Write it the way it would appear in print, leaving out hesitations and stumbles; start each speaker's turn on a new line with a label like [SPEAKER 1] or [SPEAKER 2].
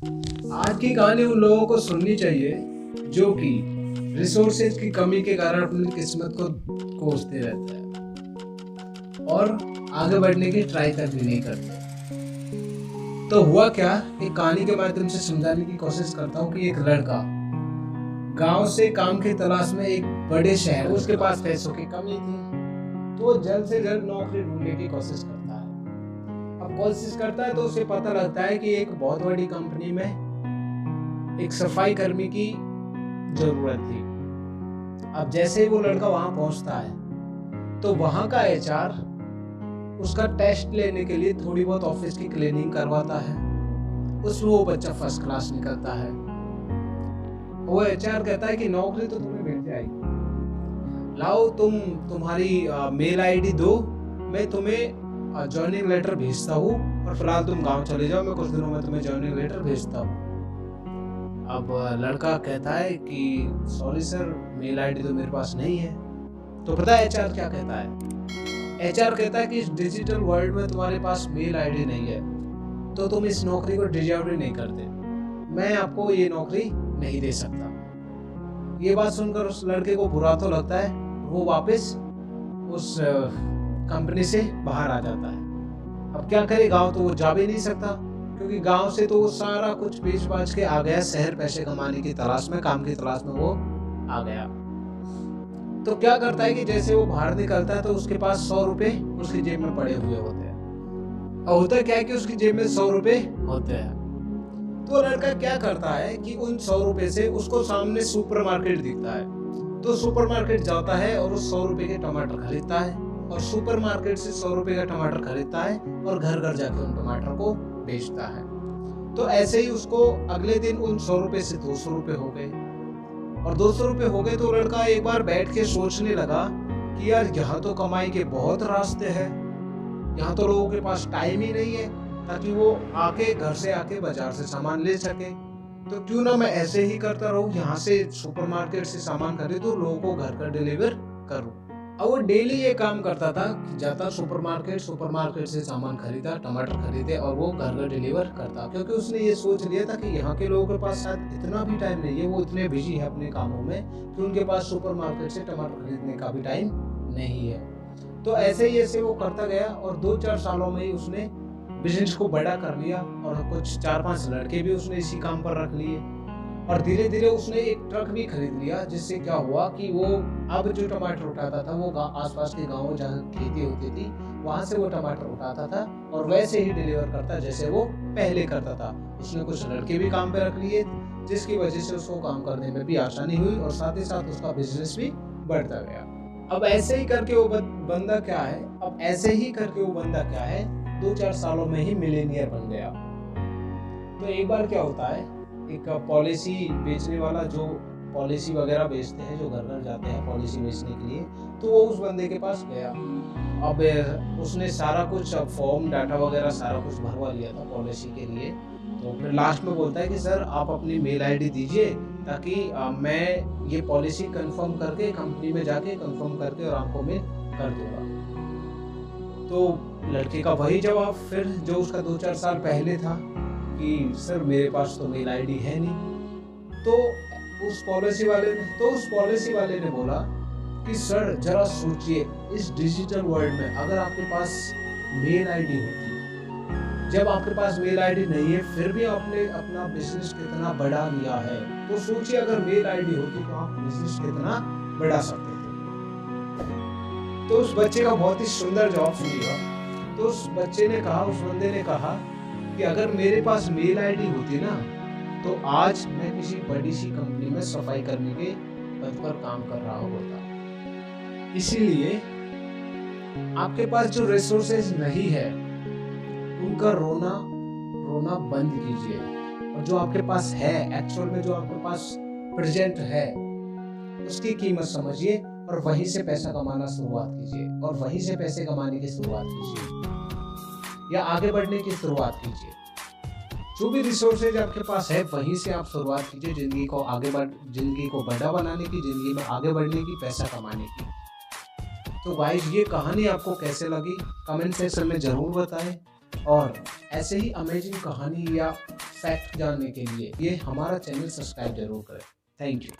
[SPEAKER 1] आज की कहानी उन लोगों को सुननी चाहिए जो कि रिसोर्सेज की कमी के कारण अपनी किस्मत को कोसते रहते हैं और आगे बढ़ने की ट्राई तक भी नहीं करते। तो हुआ क्या, एक कहानी के माध्यम से समझाने की कोशिश करता हूँ कि एक लड़का गांव से काम की तलाश में एक बड़े शहर, उसके पास पैसों की कमी थी तो वो जल्द से जल्द नौकरी ढूंढने की कोशिश करता है। अब कोशिश करता है तो उसे पता लगता है कि एक बहुत बड़ी कंपनी में एक सफाई कर्मी की जरूरत थी। अब जैसे ही वो लड़का वहां पहुंचता है तो वहां का एचआर उसका टेस्ट लेने के लिए थोड़ी बहुत ऑफिस की क्लीनिंग करवाता है। उसमें वो बच्चा फर्स्ट क्लास निकलता है। वो एचआर कहता है कि नौकरी तो तुम्हें मिल जाएगी, लाओ तुम्हारी मेल आईडी दो, मैं तुम्हें ज्वाइनिंग लेटर भेजता हूँ और फिलहाल तुम गांव चले जाओ, मैं कुछ दिनों में तुम्हें ज्वाइनिंग लेटर भेजता हूँ। अब लड़का कहता है कि सॉरी सर, मेल आईडी तो मेरे पास नहीं है। तो पता है एचआर क्या कहता है? एचआर कहता है कि इस डिजिटल वर्ल्ड में तुम्हारे पास मेल आईडी नहीं है तो तुम इस नौकरी को डिजर्व नहीं करते, मैं आपको ये नौकरी नहीं दे सकता। ये बात सुनकर उस लड़के को बुरा तो लगता है, वो वापस उस कंपनी से बाहर आ जाता है। अब क्या करे, गांव तो वो जा भी नहीं सकता क्योंकि गांव से तो वो सारा कुछ बेच बाच के आ गया, शहर पैसे कमाने की तलाश में, काम की तलाश में वो आ गया। तो क्या करता है कि जैसे वो बाहर निकलता है तो उसके पास 100 रुपए उसकी जेब में पड़े हुए होते हैं। और होता क्या है कि उसकी जेब में 100 रुपए होते हैं। तो लड़का क्या करता है कि उन 100 रुपए से उसको सामने सुपरमार्केट दिखता है तो सुपरमार्केट जाता है और उस 100 रुपए के टमाटर खरीदता है और सुपरमार्केट से 100 रुपए का टमाटर खरीदता है और घर घर जाके उन टमाटर को बेचता है। तो ऐसे ही उसको अगले दिन उन 100 रुपए से 200 रुपए हो गए और 200 रुपए हो गए। तो लड़का एक बार बैठ के सोचने लगा कि यार यहाँ तो कमाई के बहुत रास्ते हैं, यहाँ तो लोगों के पास टाइम ही नहीं है ताकि वो आके घर से आके बाजार से सामान ले सके, तो क्यों ना मैं ऐसे ही करता रहूं, यहाँ से सुपरमार्केट से सामान खरीदूं, लोगों को घर का डिलीवर करूं। अब वो डेली ये काम करता था, जाता सुपरमार्केट से सामान खरीदा, टमाटर खरीदे और वो घर का डिलीवर करता, क्योंकि उसने ये सोच लिया था कि यहाँ के लोगों के पास शायद इतना भी टाइम नहीं है, वो इतने बिजी है अपने कामों में कि उनके पास सुपरमार्केट से टमाटर खरीदने का भी टाइम नहीं है। तो ऐसे वो करता गया और 2-4 सालों में ही उसने बिजनेस को बड़ा कर लिया और कुछ 4-5 लड़के भी उसने इसी काम पर रख लिए और धीरे धीरे उसने एक ट्रक भी खरीद लिया, जिससे क्या हुआ कि वो अब जो टमाटर उठाता था वो आसपास के गांवों जहाँ खेती होती थी वहां से वो टमाटर उठाता था और वैसे ही डिलीवर करता जैसे वो पहले करता था। उसने कुछ लड़के भी काम पे रख लिए जिसकी वजह से उसको काम करने में भी आसानी हुई और साथ ही साथ उसका बिजनेस भी बढ़ता गया। अब ऐसे ही करके वो बंदा क्या है 2-4 सालों में ही मिलेनियर बन गया। तो एक बार क्या होता है, एक पॉलिसी बेचने वाला जो पॉलिसी वगैरह बेचते हैं, जो घर घर जाते हैं पॉलिसी बेचने के लिए, तो वो उस बंदे के पास गया। अब उसने सारा कुछ फॉर्म डाटा वगैरह सारा कुछ भरवा लिया था पॉलिसी के लिए। तो फिर लास्ट में बोलता है कि सर आप अपनी मेल आईडी दीजिए ताकि मैं ये पॉलिसी कंफर्म करके कंपनी में जाके कंफर्म करके और आपको मेल कर दूंगा। तो लड़के का वही जवाब फिर जो उसका 2-4 साल पहले था कि सर मेरे पास तो मेल आईडी है नहीं। तो उस पॉलिसी वाले ने बोला कि सर जरा सोचिए, इस डिजिटल वर्ल्ड में अगर आपके पास मेल आईडी होती, जब आपके पास मेल आईडी नहीं है फिर भी आपने अपना बिजनेस कितना बड़ा लिया है, तो सोचिए अगर मेल आईडी होती तो आप बिजनेस कितना बढ़ा सकते थे। तो उस बच्चे का बहुत ही सुंदर जवाब सुनिएगा। तो उस बंदे ने कहा कि अगर मेरे पास मेल आईडी होती ना तो आज मैं किसी बड़ी सी कंपनी में सफाई करने के पद पर काम कर रहा होता। इसीलिए आपके पास जो रिसोर्सेज नहीं है उनका रोना बंद कीजिए और जो आपके पास है, एक्चुअल में जो आपके पास प्रेजेंट है, उसकी कीमत समझिए और वहीं से पैसा कमाना शुरुआत कीजिए और वहीं से पैसे कमाने की शुरुआत कीजिए या आगे बढ़ने की शुरुआत कीजिए। जो भी रिसोर्सेज आपके पास है वहीं से आप शुरुआत कीजिए जिंदगी को बड़ा बनाने की, जिंदगी में आगे बढ़ने की, पैसा कमाने की। तो गाइस ये कहानी आपको कैसे लगी कमेंट सेक्शन में जरूर बताएं और ऐसे ही अमेजिंग कहानी या फैक्ट जानने के लिए ये हमारा चैनल सब्सक्राइब जरूर करें। Thank you.